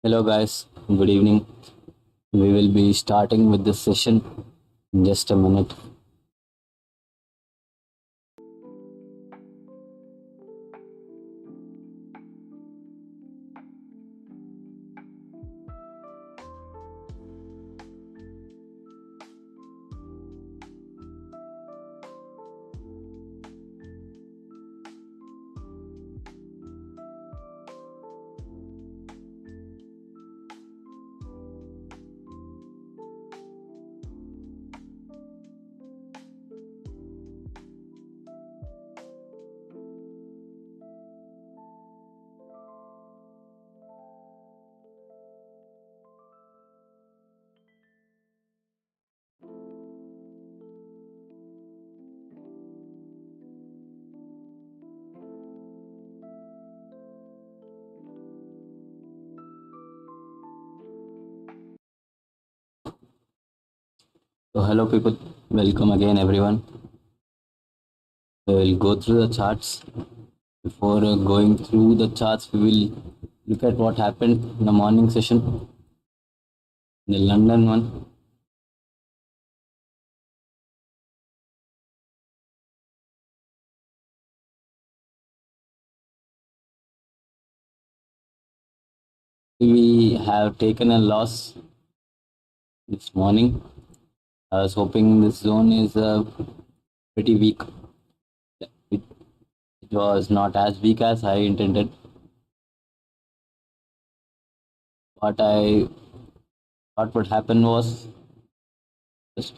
Hello, guys. Good evening. We will be starting with this session in just a minute. So, hello, people. Welcome again, everyone. We will go through the charts. Before going through the charts, we will look at what happened in the morning session, the London one. We have taken a loss this morning. I was hoping this zone is pretty weak. It, it was not as weak as I intended. What I thought would happen was just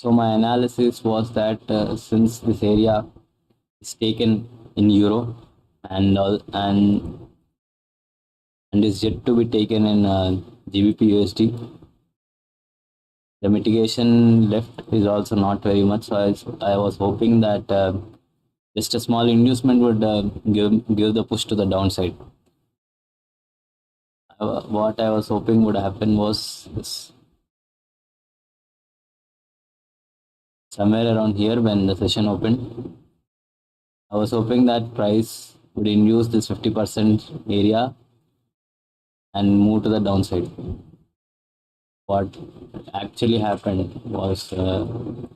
so my analysis was that since this area is taken in euro and and is yet to be taken in GBP USD, the mitigation left is also not very much. So I was hoping that just a small inducement would give the push to the downside. What I was hoping would happen was this, somewhere around here when the session opened. I was hoping that price would induce this 50% area and move to the downside. What actually happened was the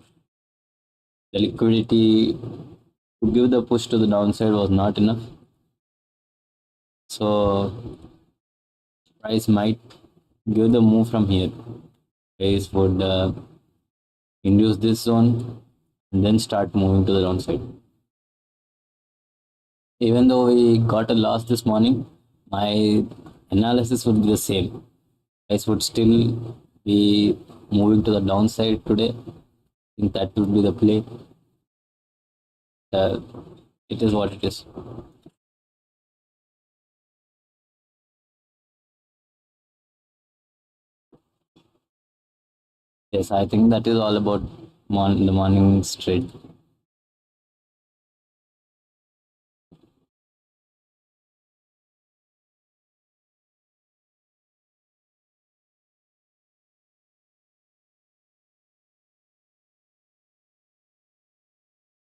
liquidity to give the push to the downside was not enough. So price might give the move from here. Price would induce this zone and then start moving to the downside. Even though we got a loss this morning, my analysis would be the same. Price would still be moving to the downside today. I think that would be the play. Uh, it is what it is. Yes, I think that is all about the morning's trade.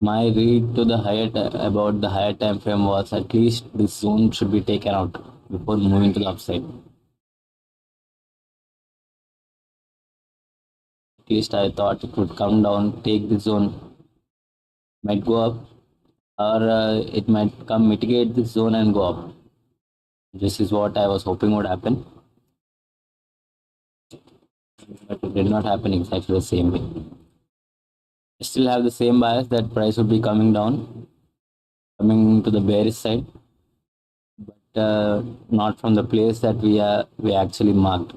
My read to the about the higher time frame was at least this zone should be taken out before moving to the upside. At least I thought it would come down, take this zone, might go up, or it might come mitigate this zone and go up. This is what I was hoping would happen, but it did not happen exactly the same way. I still have the same bias that price would be coming down, coming to the bearish side, but not from the place that we actually marked,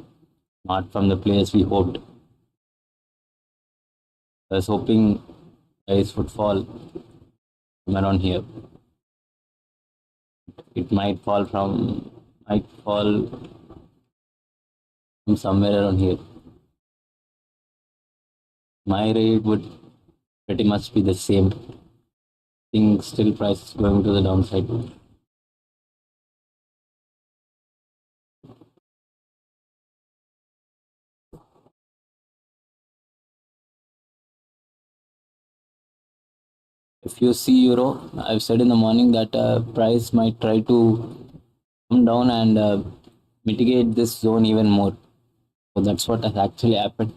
not from the place we hoped. I was hoping price would fall from around here. It might fall from somewhere around here. My rate would pretty much be the same. I think still price is going to the downside. If you see euro, I've said in the morning that price might try to come down and mitigate this zone even more. So that's what has actually happened.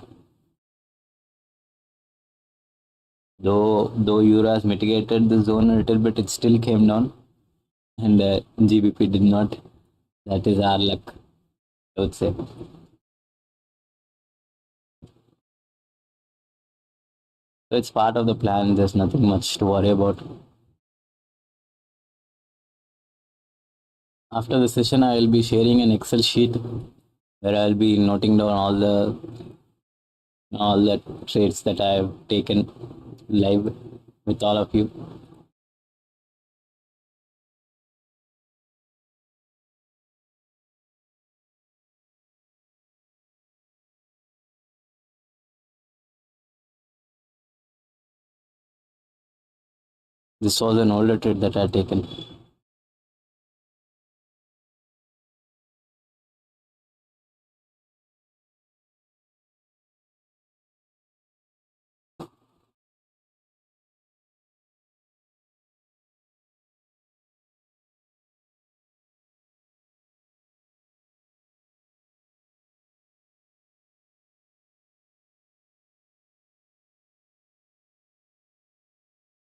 Though euro has mitigated the zone a little bit, it still came down, and GBP did not. That is our luck, I would say. So it's part of the plan. There's nothing much to worry about. After the session, I will be sharing an Excel sheet where I'll be noting down all the trades that I have taken live with all of you. This was an older trade that I had taken.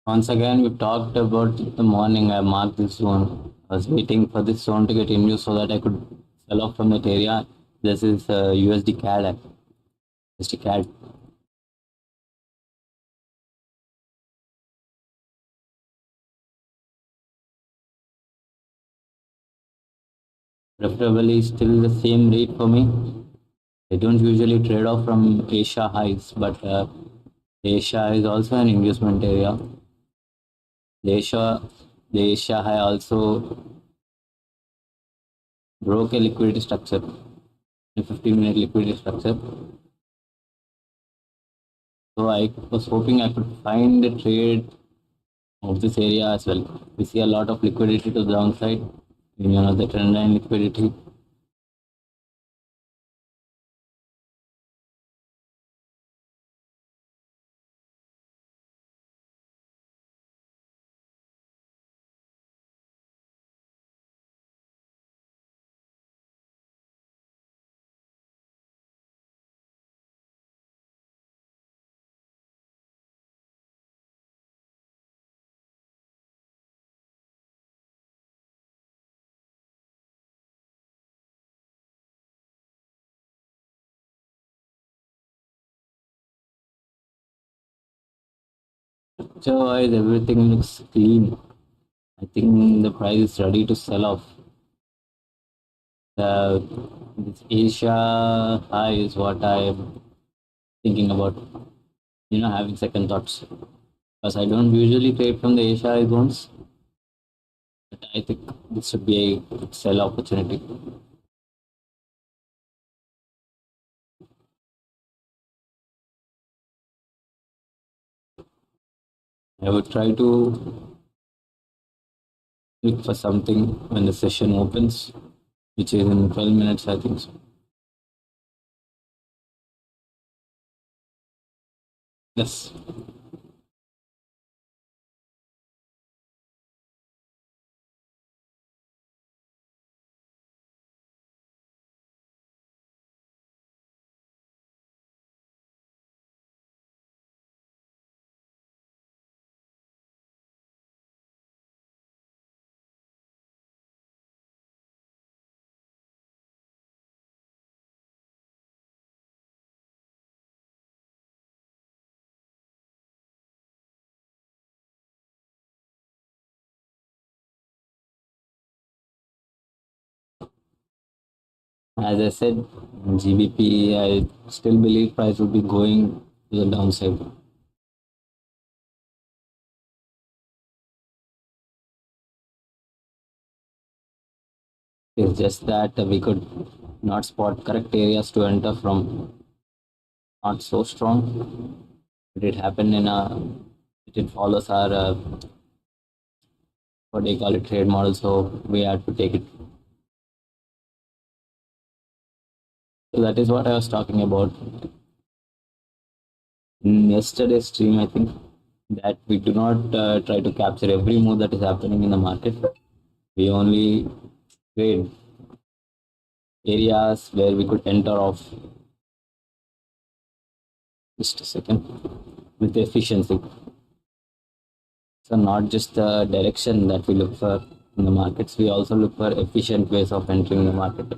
Once again, we talked about the morning. I marked this zone. I was waiting for this zone to get induced so that I could sell off from that area. This is USD CAD. USD CAD. Preferably still the same rate for me. I don't usually trade off from Asia highs, but Asia is also an inducement area. The Asia, the Asia high also broke a liquidity structure, a 15-minute liquidity structure. So I was hoping I could find a trade of this area as well. We see a lot of liquidity to the downside, the trend line liquidity. Otherwise, everything looks clean. I think the price is ready to sell off. Uh, this Asia high is what I'm thinking about. Having second thoughts. Because I don't usually trade from the Asia high zones, but I think this should be a good sell opportunity. I would try to look for something when the session opens, which is in 12 minutes, I think so. Yes. As I said, GBP, I still believe price will be going to the downside. It's just that we could not spot correct areas to enter from. Not so strong. But it happened it follows our, what do you call it, trade model, so we had to take it. So that is what I was talking about in yesterday's stream, I think. that we do not try to capture every move that is happening in the market. We only trade areas where we could enter off. Just a second. With efficiency. So not just the direction that we look for in the markets, we also look for efficient ways of entering the market.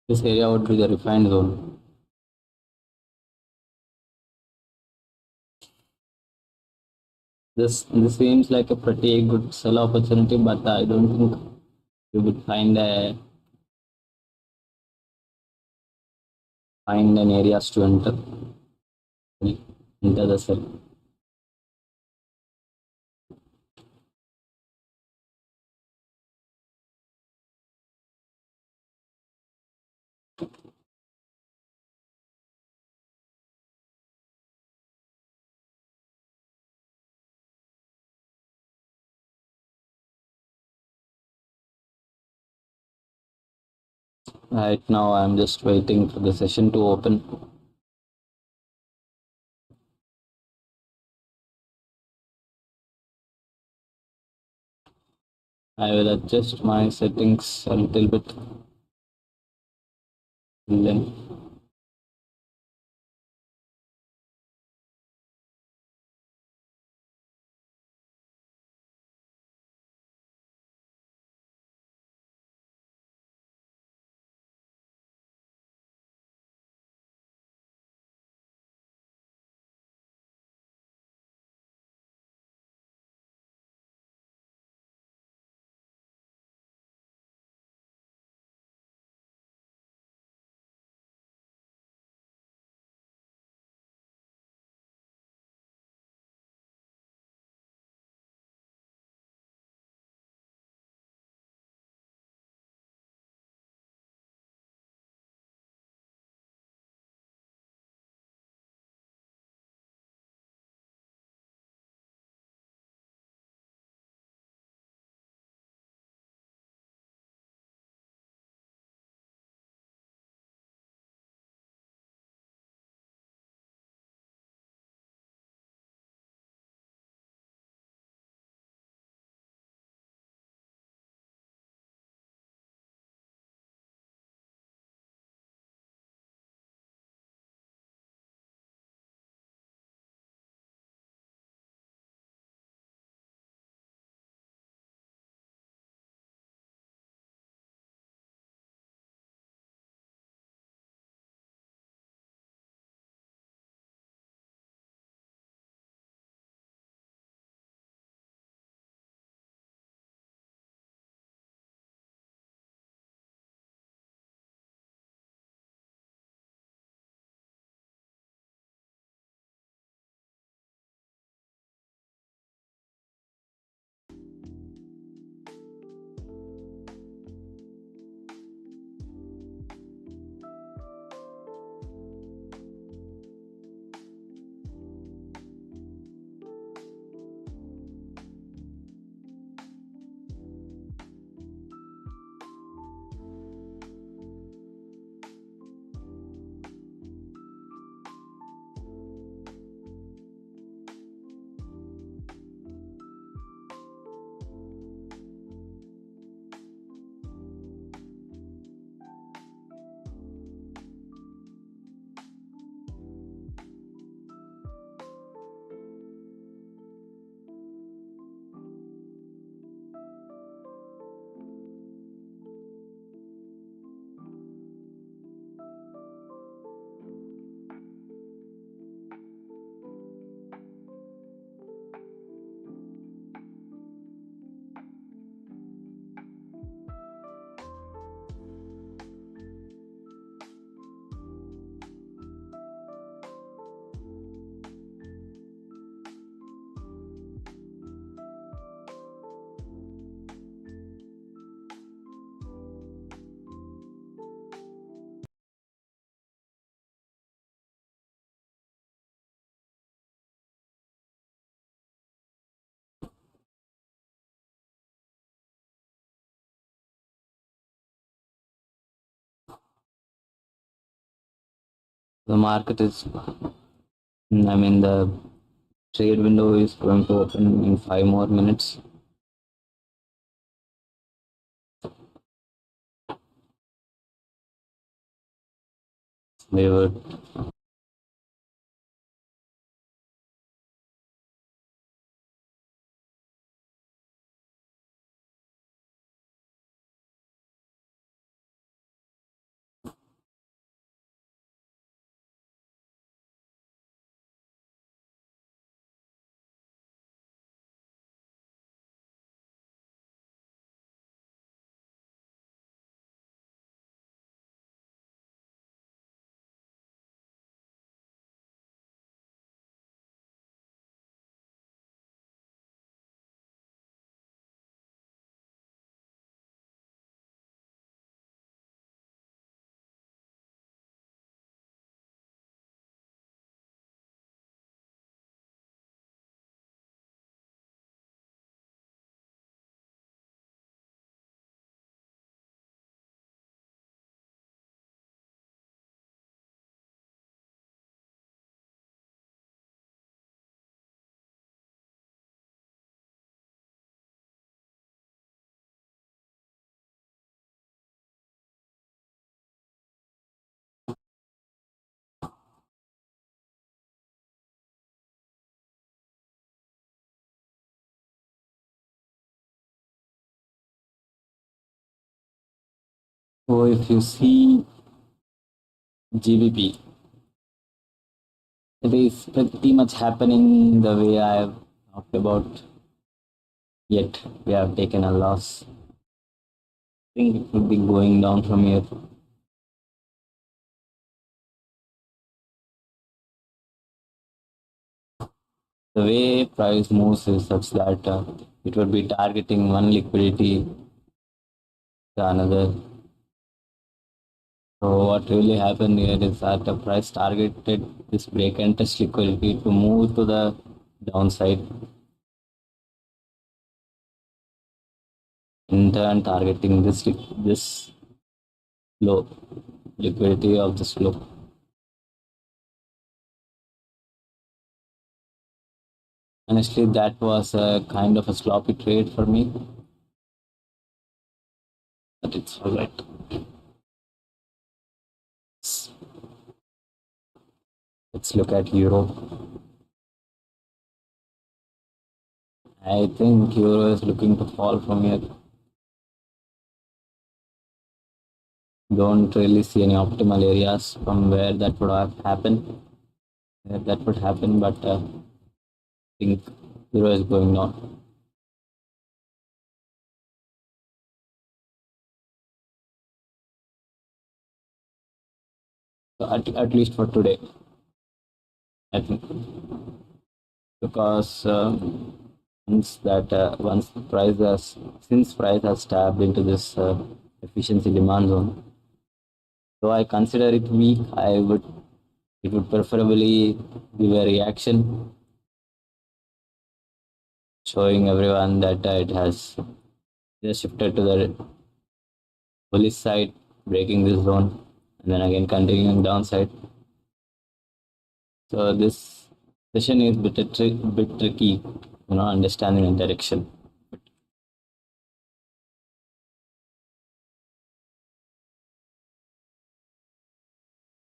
This area would be the refined zone. This seems like a pretty good sell opportunity, but I don't think you would find an areas to enter the sell. Right now, I'm just waiting for the session to open. I will adjust my settings a little bit. And then The market is, I mean, the trade window is going to open in 5 more minutes. We would. So if you see GBP, it is pretty much happening the way I have talked about. Yet we have taken a loss. I think it would be going down from here. The way price moves is such that it would be targeting one liquidity to another. So what really happened here is that the price targeted this break and test liquidity to move to the downside, in turn targeting this low liquidity of this low. Honestly, that was a kind of a sloppy trade for me, but it's all right. Let's look at Euro. I think Euro is looking to fall from here. Don't really see any optimal areas from where that would have happened. Where that would happen, but I think Euro is going down. So at least for today, I think, because once the price has since price has tapped into this efficiency demand zone, so I consider it weak. It would preferably give a reaction showing everyone that it has just shifted to the bullish side, breaking this zone, and then again continuing downside. So this session is bit tricky, understanding the direction.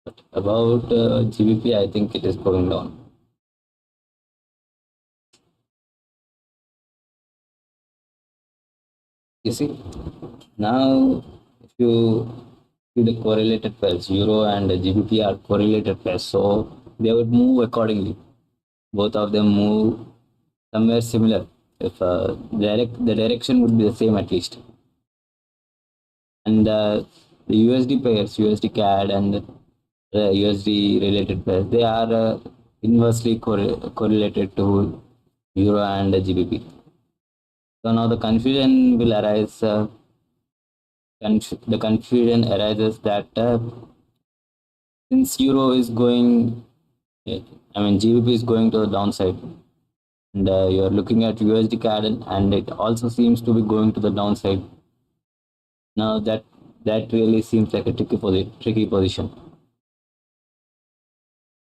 But about GBP, I think it is going down. You see, now if you see the correlated pairs, Euro and GBP are correlated pairs, so they would move accordingly. Both of them move somewhere similar. If the direction would be the same at least. And the USD pairs, USD CAD and the USD related pairs, they are inversely correlated to Euro and GBP. So now the confusion will arise. The confusion arises that since Euro is going, GBP is going to the downside, and you're looking at USD CAD, and it also seems to be going to the downside. Now that really seems like a tricky position.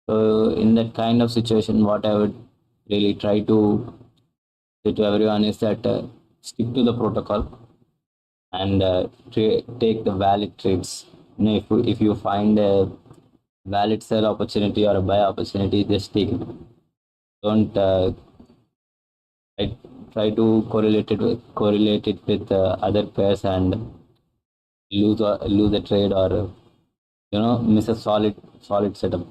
So in that kind of situation, what I would really try to say to everyone is that stick to the protocol and take the valid trades. If you find a valid sell opportunity or a buy opportunity, just take it. Don't try, try to correlate it with other pairs and lose a trade or miss a solid setup.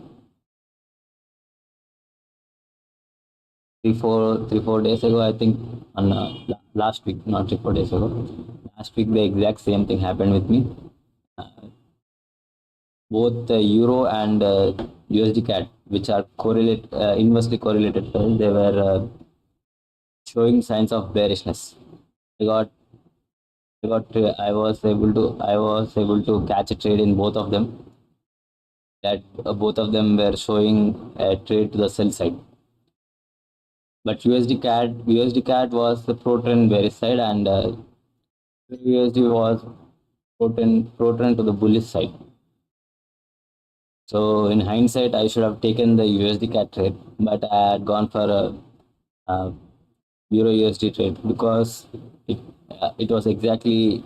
3 4 days ago, I think, on last week, not 3 4 days ago, last week the exact same thing happened with me. Both the euro and USD CAD, which are inversely correlated pairs, they were showing signs of bearishness. I got I was able to catch a trade in both of them. That both of them were showing a trade to the sell side. But USD CAD was the pro trend bearish side, and USD was pro trend to the bullish side. So in hindsight, I should have taken the USD CAD trade, but I had gone for a Euro USD trade because it it was exactly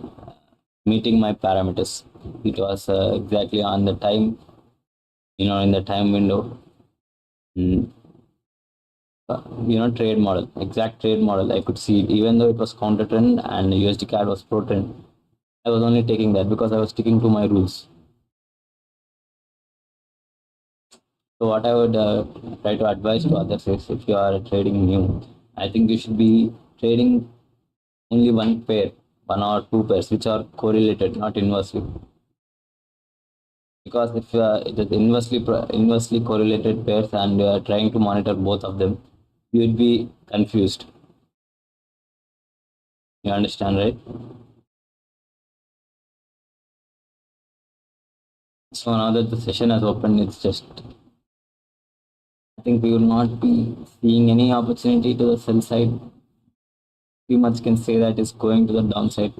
meeting my parameters. It was exactly on the time, in the time window. Mm, exact trade model. I could see it, even though it was counter trend and USD CAD was pro trend. I was only taking that because I was sticking to my rules. So what I would try to advise to others is, if you are trading new, I think you should be trading only one pair, one or two pairs, which are correlated, not inversely. Because if it is inversely correlated pairs and you are trying to monitor both of them, you would be confused. You understand, right? So now that the session has opened, it's just, I think we will not be seeing any opportunity to the sell side. We much can say that it's going to the downside.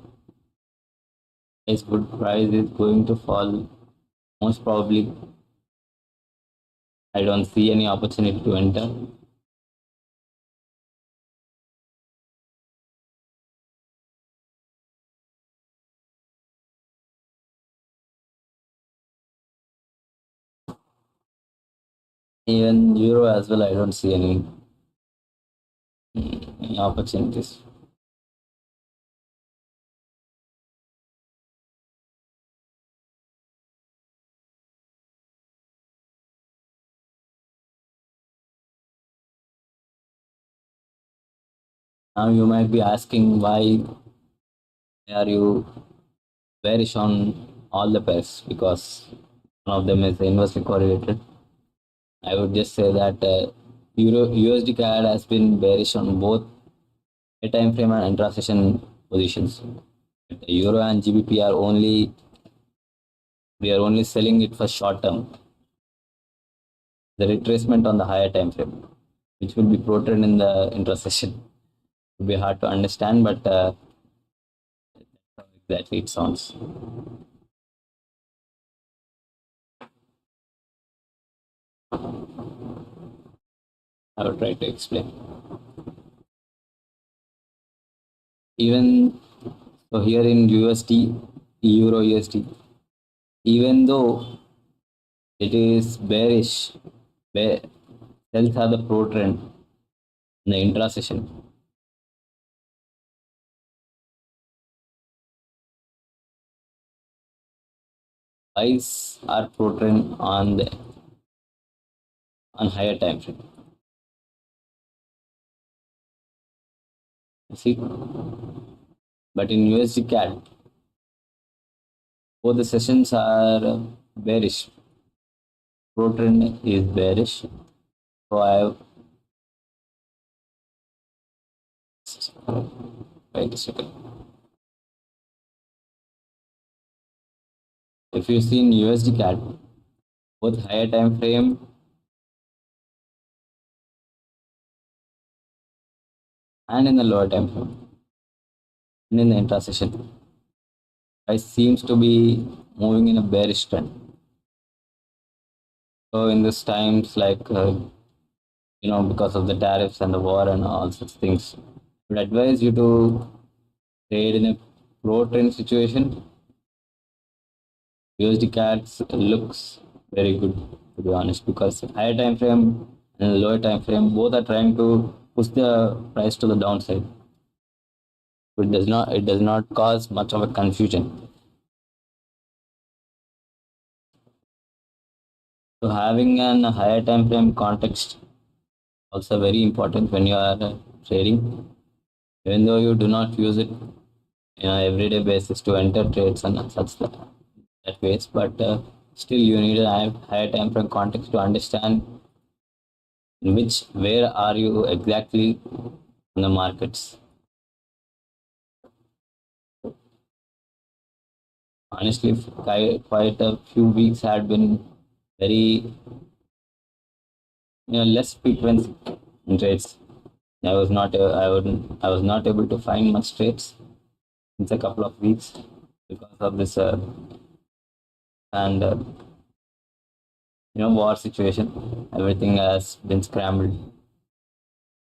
Its good price is going to fall most probably. I don't see any opportunity to enter. Even euro as well, I don't see any opportunities. Now you might be asking, why are you bearish on all the pairs? Because one of them is inversely correlated. I would just say that Euro USD CAD has been bearish on both a time frame and intra-session positions. But Euro and GBP are we are only selling it for short term. The retracement on the higher time frame, which will be plotted in the intra-session, will be hard to understand, but exactly it sounds. I will try to explain. Even so, here in USD, Euro USD, even though it is bearish, sells are the pro trend in the intra session. Buys are pro trend on higher time frame. You see, but in USD CAD, both the sessions are bearish. Pro trend is bearish. So I have, wait a second. If you see in USD CAD, both higher time frame and in the lower time frame and in the intra session, price seems to be moving in a bearish trend. So in these times, like because of the tariffs and the war and all such things, I would advise you to trade in a pro trend situation. USD cats looks very good, to be honest, because higher time frame and lower time frame both are trying to push the price to the downside. It does not cause much of a confusion. So having an higher time frame context also very important when you are trading, even though you do not use it everyday basis to enter trades and such that ways, but still you need a higher time frame context to understand in which where are you exactly in the markets. Honestly, quite a few weeks had been very less frequency in trades. I was not able to find much trades since a couple of weeks because of this and war situation. Everything has been scrambled.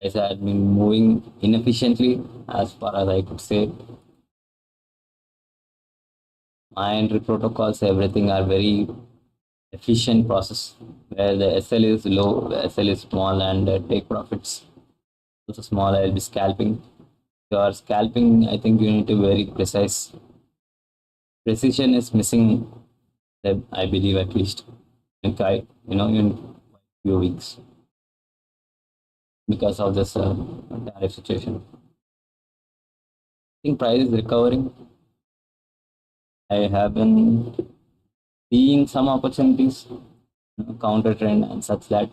It had been moving inefficiently as far as I could say. My entry protocols, everything are very efficient process where the SL is low, the SL is small, and take profits also small. I'll be scalping. If you are scalping, I think you need to be very precise. Precision is missing, I believe at least in few weeks because of this tariff situation. I think price is recovering. I have been seeing some opportunities, counter trend and such that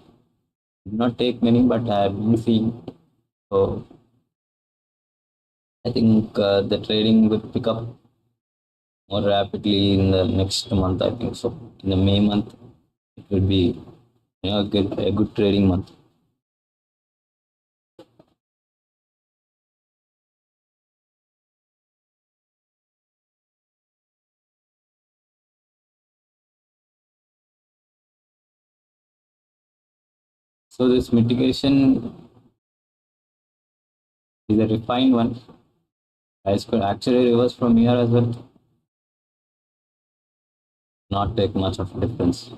did not take many, but I have been seeing. So I think the trading will pick up more rapidly in the next month. I think so. In the May month, it will be a good trading month. So this mitigation is a refined one. Price could actually reverse from here as well. Not take much of a difference.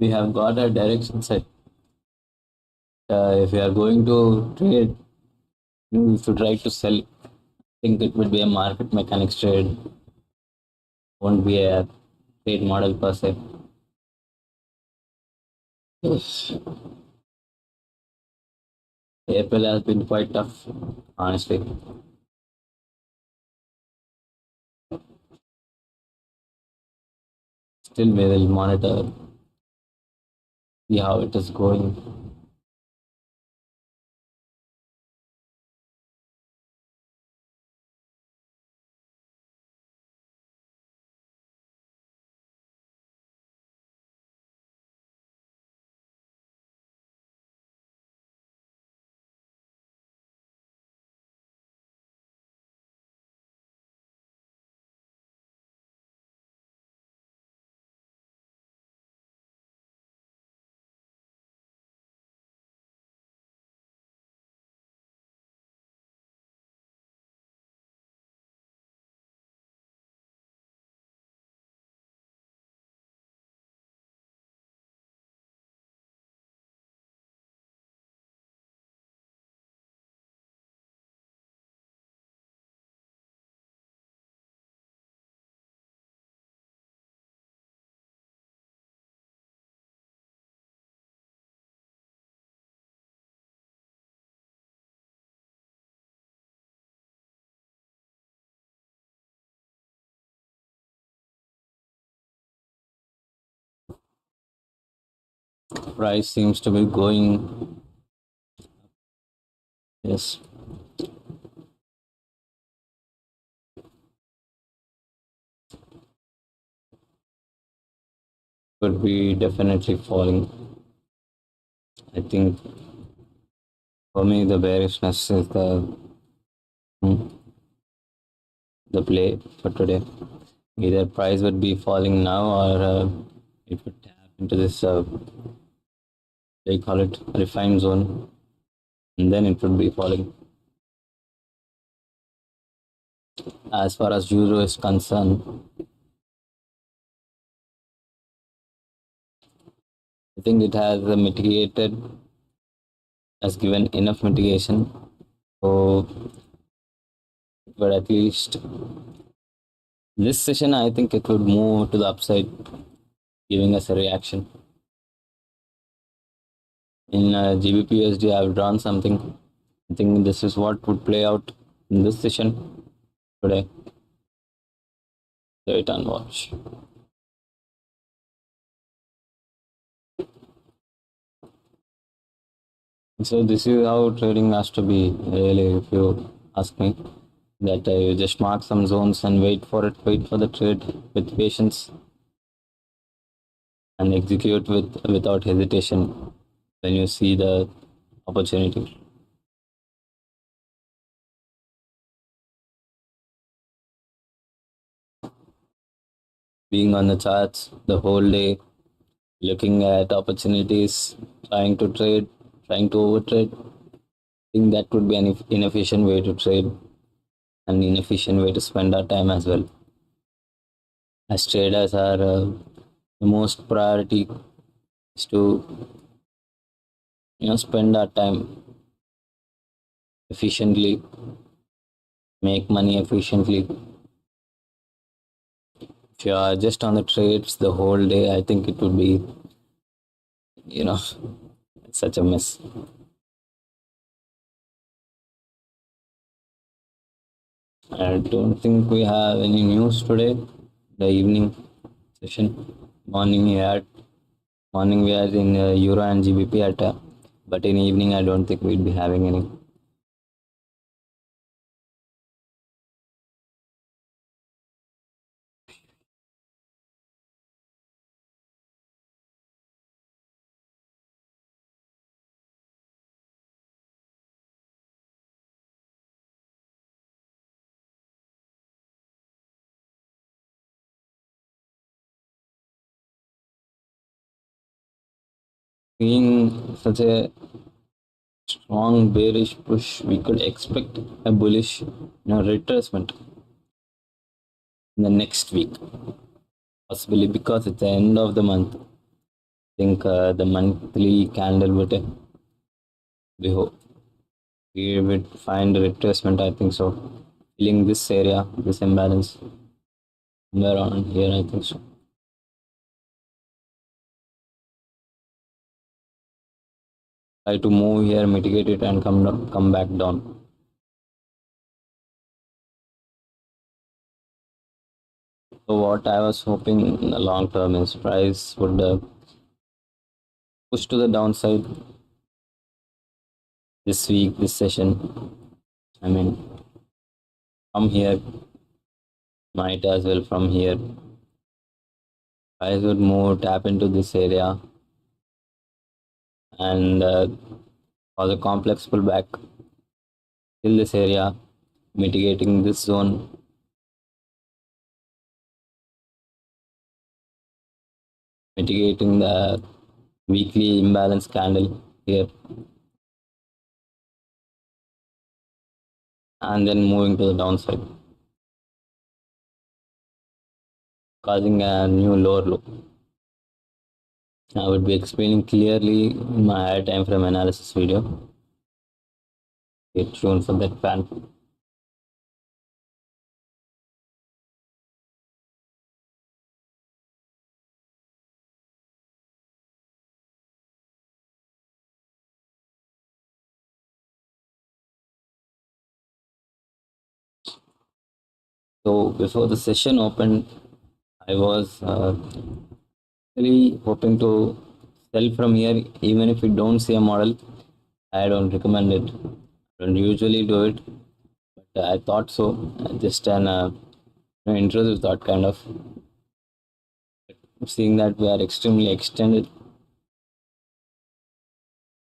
we have got a direction set. If we are going to trade, we should try to sell. I think it would be a market mechanics trade, won't be a trade model per se. Yes. April has been quite tough, honestly. Still, we will monitor, see how it is going. Price seems to be going. Yes, could be definitely falling. I think for me, the bearishness is hmm, the play for today. Either price would be falling now or it would tap into this, they call it refined zone, and then it would be falling. As far as euro is concerned, I think it has mitigated, has given enough mitigation. So, but at least this session, I think it would move to the upside, giving us a reaction. In GBP USD, I've drawn something. I think this is what would play out in this session today. Wait and watch. So this is how trading has to be, really, if you ask me. That you just mark some zones and wait for it, wait for the trade with patience, and execute without hesitation when you see the opportunity. Being on the charts the whole day, looking at opportunities, trying to trade, trying to overtrade, I think that would be an inefficient way to trade, an inefficient way to spend our time as well. As traders are the most priority is to spend our time efficiently, make money efficiently. If you are just on the trades the whole day, I think it would be, you know, such a mess. I don't think we have any news today. The evening session, morning we had in Euro and GBP at, but in evening I don't think we'd be having any. Seeing such a strong bearish push, we could expect a bullish, retracement in the next week, possibly because it's the end of the month. think the monthly candle would we hope we would find a retracement. I think so. Filling this area, this imbalance somewhere around here. I think so. Try to move here, mitigate it, and come back down. So what I was hoping in the long term is price would push to the downside this week, this session. I mean, from here, might as well from here. Price would move, tap into this area, and cause a complex pullback till this area, mitigating this zone, mitigating the weekly imbalance candle here, and then moving to the downside, causing a new lower low. I would be explaining clearly in my higher time frame analysis video. Stay tuned for that fan. So before the session opened, I was really hoping to sell from here, even if you don't see a model. I don't recommend it. I don't usually do it, but I thought so. Just an intrusive thought, kind of. Seeing that we are extremely extended,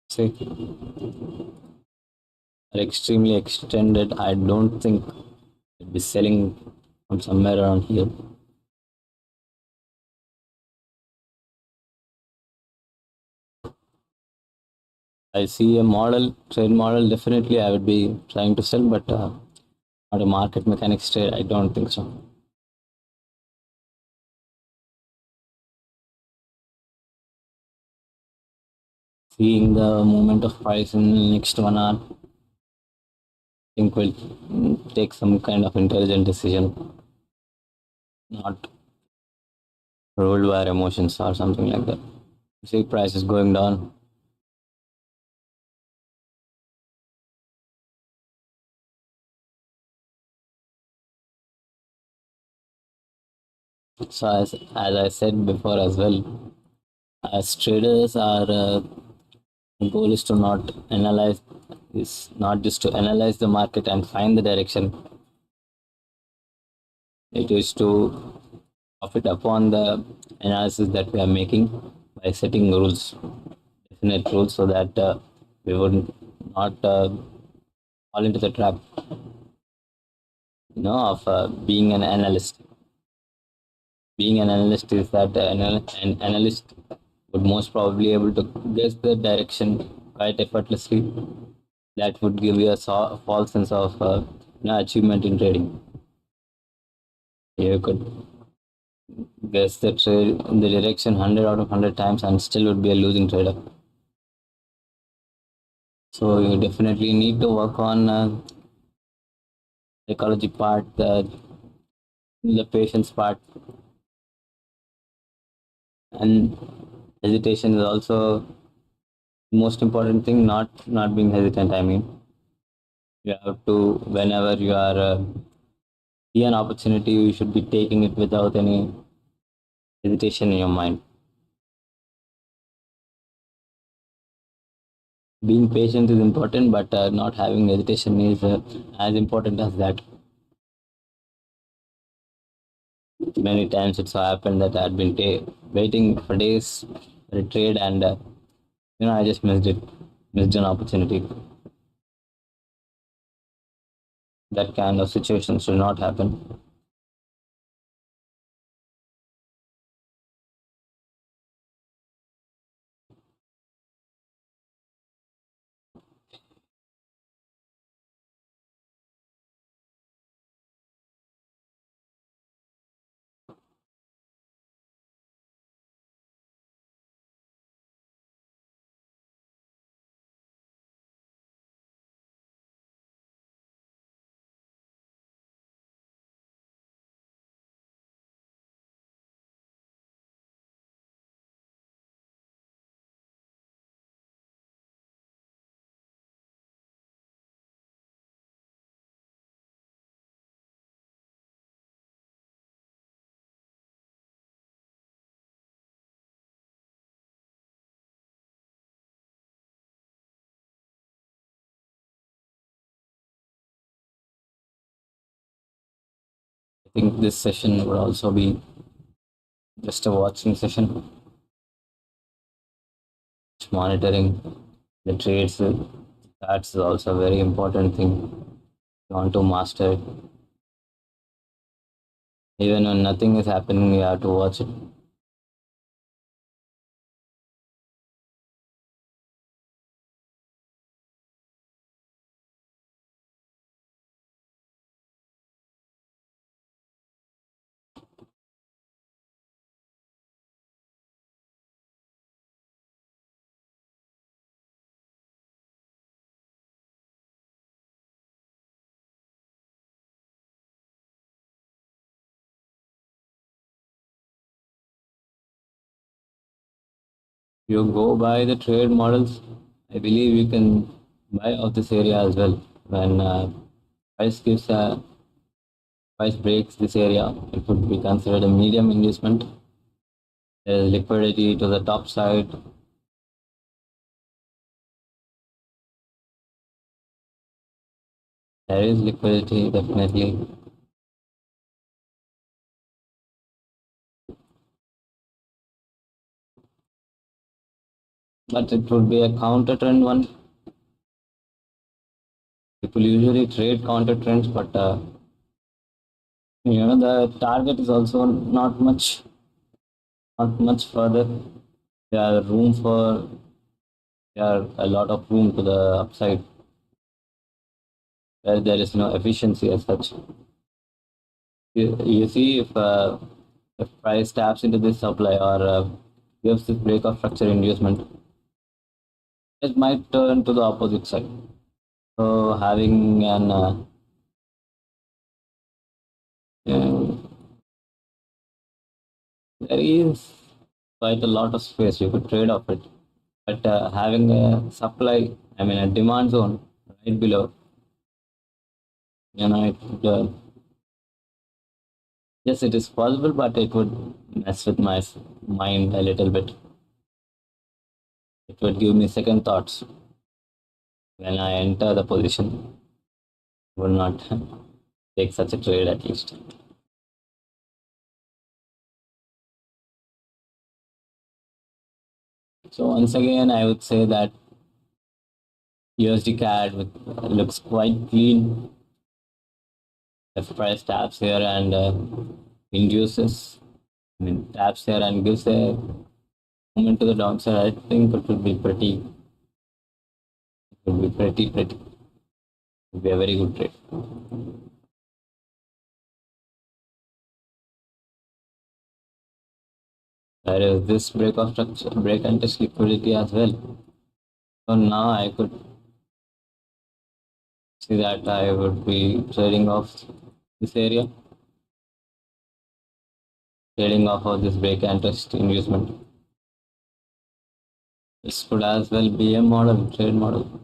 see, are extremely extended. I don't think it'd be selling from somewhere around here. I see a model, trade model. Definitely, I would be trying to sell, but not a market mechanics trade. I don't think so. Seeing the movement of price in the next 1 hour, I think will take some kind of intelligent decision, not ruled by our emotions or something like that. See, price is going down. So as I said before as well, as traders, our goal is to not analyze, is not just to analyze the market and find the direction. It is to profit upon the analysis that we are making by setting rules, definite rules, so that we would not fall into the trap, of being an analyst. Being an analyst is that an analyst would most probably able to guess the direction quite effortlessly. That would give you a false sense of achievement in trading. You could guess the trade in the direction 100 out of 100 times and still would be a losing trader. So you definitely need to work on psychology part, the patience part, and hesitation is also the most important thing. Not being hesitant. I mean, you have to, whenever you are see an opportunity, you should be taking it without any hesitation in your mind. Being patient is important, but not having hesitation is as important as that. Many times it's happened that I had been waiting for days for a trade, and I just missed it, missed an opportunity. That kind of situation should not happen. I think this session would also be just a watching session. Monitoring the trades, that's also a very important thing. You want to master it. Even when nothing is happening, you have to watch it. You go by the trade models, I believe you can buy off this area as well. When price gives a price breaks this area, it would be considered a medium inducement. There is liquidity to the top side. There is liquidity definitely. But it would be a counter trend one. People usually trade counter trends, but the target is also not much further. There are room for there are a lot of room to the upside where there is no efficiency as such. You see if price taps into this supply or gives this break of structure inducement, it might turn to the opposite side. So having an uh, there is quite a lot of space you could trade off it, but having a supply, I mean a demand zone right below, it yes, it is possible, but it would mess with my mind a little bit. It would give me second thoughts when I enter the position. Would not take such a trade at least. So once again, I would say that USD CAD looks quite clean. If price taps here and induces, I mean taps here and gives a movement to the downside, I think it would be pretty. It would be a very good trade. There is this break of structure, break and test liquidity as well. So now I could see that I would be this area, trading off of this break and test inducement. This could as well be a trade model.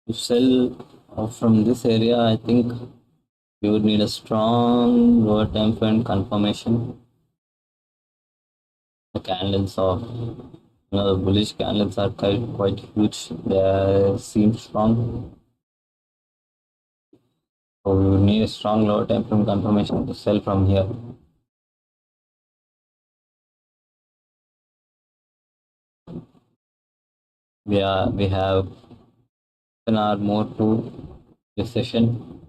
To sell from this area, I think you would need a strong lower time frame confirmation. The candles of the bullish candles are quite huge. They seem strong. So we would need a strong lower time frame confirmation to sell from here. We have an hour more to this session.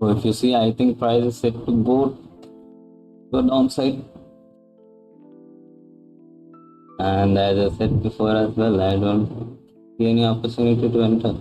So if you see, I think price is set to go downside. And as I said before as well, I don't see any opportunity to enter.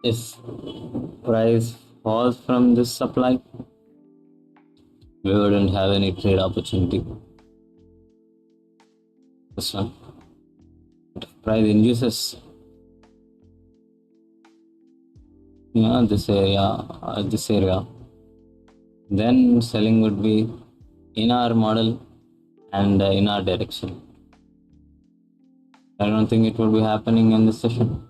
If price falls from this supply, we wouldn't have any trade opportunity. This one. But if price induces, this area, then selling would be in our model and in our direction. I don't think it will be happening in this session.